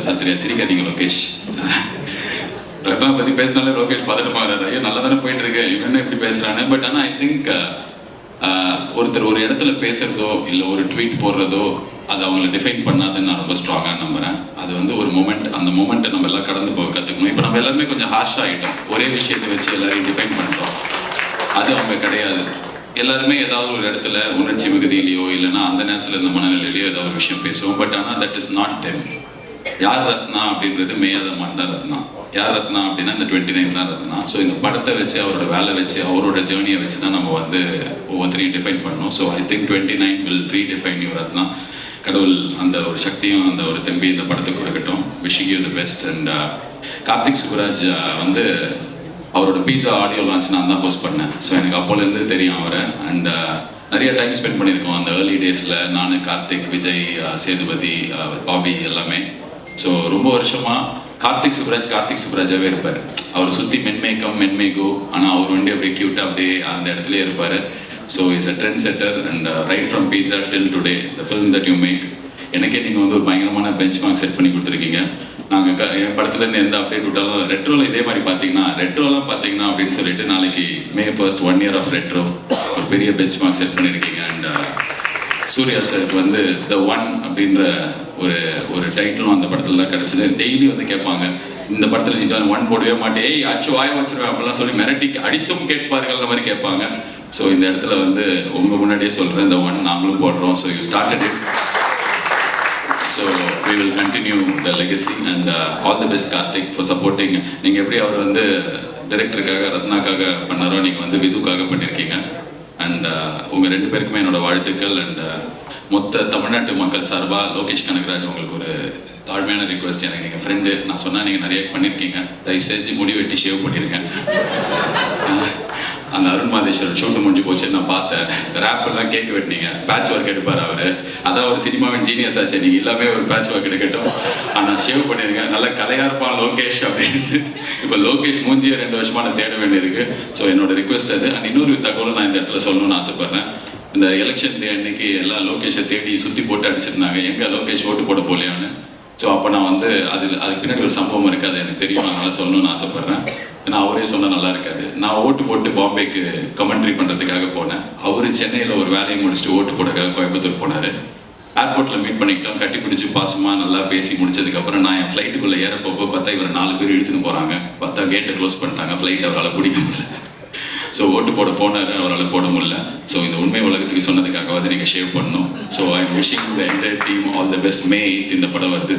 சத்ரியா. சிரிக்காதீங்க லோகேஷ். ரத்னா பற்றி பேசினாலே லோகேஷ் பதட்டமாகறாரு. ஐயோ நல்லா தானே போயிட்டு இருக்கு, இவன் இப்படி பேசுகிறானு. பட் ஆனால் ஐ திங்க் ஒருத்தர் ஒரு இடத்துல பேசுகிறதோ இல்லை ஒரு ட்வீட் போடுறதோ அது அவங்கள டிஃபைன் பண்ணாதுன்னு நான் ரொம்ப ஸ்ட்ராங்காக நம்புகிறேன். அது வந்து ஒரு மொமெண்ட், அந்த மொமெண்ட்டை நம்ம எல்லாம் கடந்து போக கற்றுக்கணும். இப்போ நம்ம எல்லாருமே கொஞ்சம் ஹார்ஷாக ஆகிட்டோம், ஒரே விஷயத்தை வச்சு எல்லாரையும் டிஃபைன் பண்ணுறோம். அது அவங்க கிடையாது. எல்லாருமே ஏதாவது ஒரு இடத்துல உணர்ச்சி மிகுதியிலையோ இல்லைன்னா அந்த நேரத்தில் இந்த மனநிலையிலையோ ஏதாவது ஒரு விஷயம் பேசுவோம். பட் ஆனால் தட் இஸ் நாட் தெம். யார் ரத்னா அப்படின்றது மேயாதமான் தான் ரத்னா. யார் ரத்னா அப்படின்னா இந்த 29 தான் ரத்னா. ஸோ இந்த படத்தை வச்சு அவரோட வேலை வச்சு அவரோட ஜேர்னியை வச்சு தான் நம்ம வந்து ஒவ்வொருத்தரையும் டிஃபைன் பண்ணணும். So I think 29 will redefine you Ratna. கடவுள் அந்த ஒரு சக்தியும் அந்த ஒரு தெம்பி இந்த படத்துக்கு கொடுக்கட்டும். Wishing you the best. And Karthik Subbaraj வந்து அவரோட பீஸா ஆடியோ லான்ச் நான் தான் ஹோஸ்ட் பண்ணேன். ஸோ எனக்கு அப்போலேருந்து தெரியும் அவரை. அண்ட் நிறைய டைம் ஸ்பெண்ட் பண்ணியிருக்கோம் அந்த ஏர்லி டேஸில். நான், கார்த்திக், விஜய், சேதுபதி, பாபி எல்லாமே. ஸோ ரொம்ப வருஷமாக கார்த்திக் சுப்ராஜாவே இருப்பார். அவர் சுற்றி மென்மேகோ, ஆனால் அவர் வண்டி அப்படியே க்யூட்டாக அப்படியே அந்த இடத்துலேயே இருப்பார். So is a trendsetter. And right from Pizza till today the film that you make, எனக்கே நீங்கள் வந்து ஒரு பயங்கரமான பெஞ்ச் மார்க் செட் பண்ணி கொடுத்துருக்கீங்க. நாங்கள் என் படத்துலேருந்து எந்த அப்டேட் விட்டாலும் ரெட்ரோவில் இதே மாதிரி ரெட்ரோலாம் பார்த்தீங்கன்னா அப்படின்னு சொல்லிட்டு நாளைக்கு May 1st 1 year of retro ஒரு பெரிய பெஞ்ச் மார்க் செட் பண்ணியிருக்கீங்க. அண்ட் சூர்யா சாருக்கு வந்து த ஒன் அப்படின்ற ஒரு டைட்டிலும் அந்த படத்தில் தான் கிடச்சிது. டெய்லி வந்து கேட்பாங்க, இந்த படத்தில் நீ ஒன் போடவே மாட்டேன், ஏய் அச்சு வாய வச்சிருவேன் அப்படிலாம் சொல்லி மிரட்டி அடித்தும் கேட்பார்கள்ன்ற மாதிரி கேட்பாங்க. ஸோ இந்த இடத்துல வந்து உங்கள் முன்னாடியே சொல்கிறேன், இந்த ஒன் நாங்களும் போடுறோம். So you started it. So we will continue the legacy and all the best Karthik for supporting. நீங்கள் எப்படி அவர் வந்து டைரக்டருக்காக ரத்னாக்காக பண்ணாரோ நீங்கள் வந்து விதுக்காக பண்ணியிருக்கீங்க. அண்ட் உங்கள் ரெண்டு பேருக்குமே என்னோட வாழ்த்துக்கள். அண்ட் மொத்த தமிழ்நாட்டு மக்கள் சார்பாக லோகேஷ் கனகராஜ் உங்களுக்கு ஒரு தாழ்மையான ரிக்வெஸ்ட். எனக்கு நீங்கள் ஃப்ரெண்டு, நான் சொன்னால் நீங்கள் நிறைய பண்ணியிருக்கீங்க, தயவு செஞ்சு முடி வெட்டி ஷேவ் பண்ணியிருக்கேன். அந்த அருண் மாதேஸ்வரன் ஷூட்டு முடிஞ்சு போச்சு, நான் பார்த்தேன். ரேப்பெல்லாம் கேக் வெட்டினீங்க, பேட்ச் ஒர்க் எடுப்பார் அவர். அதான் ஒரு சினிமாவின் ஜீனியஸ் ஆச்சு. நீங்கள் எல்லாமே ஒரு பேட்ச் ஒர்க் எடுக்கட்டும், ஆனால் ஷேவ் பண்ணிடுங்க. நல்லா கலையாக இருப்பான் லோகேஷ் அப்படின்ட்டு. இப்போ லோகேஷ் மூஞ்சியை 2 வருஷமாக நான் தேட வேண்டியிருக்கு. ஸோ என்னோட ரிக்வெஸ்ட் அது. அண்ட் இன்னொரு தகவலும் நான் இந்த இடத்துல சொல்லணும்னு ஆசைப்பட்றேன். இந்த எலெக்ஷன் டே அன்னைக்கு எல்லாம் லோகேஷை தேடி சுற்றி போட்டு அடிச்சிருந்தாங்க, எங்கே லோகேஷ் ஓட்டு போட போலையான்னு. ஸோ அப்போ நான் வந்து அதுக்கு பின்னாடி ஒரு சம்பவம் இருக்காது எனக்கு தெரியும், அதனால் சொல்லணும்னு ஆசைப்பட்றேன். ஏன்னா அவரே சொன்னால் நல்லா இருக்காது. நான் ஓட்டு போட்டு பாம்பேக்கு கமெண்ட்ரி பண்ணுறதுக்காக போனேன். அவர் சென்னையில் ஒரு வேலையை முடிச்சுட்டு ஓட்டு போடக்காக கோயம்புத்தூர் போனார். ஏர்போர்ட்டில் மீட் பண்ணிக்கிட்டோம், கட்டி பிடிச்சி பாசமாக நல்லா பேசி முடிச்சதுக்கப்புறம் நான் என் ஃப்ளைட்டுக்குள்ளே ஏறப்போ பார்த்தா இவர் 4 பேர் இழுத்துன்னு போகிறாங்க. பார்த்தா கேட்டை க்ளோஸ் பண்ணிட்டாங்க, ஃப்ளைட் அவரால் பிடிக்க முடியல. ஸோ ஓட்டு போட போனார், அவரால் போட முடியல. ஸோ இந்த உண்மை உலகத்துக்கு சொன்னதுக்காகவாது நீங்கள் ஷேவ் பண்ணணும். So I am wishing the entire team all the best. May 8th இந்த படம் வருது.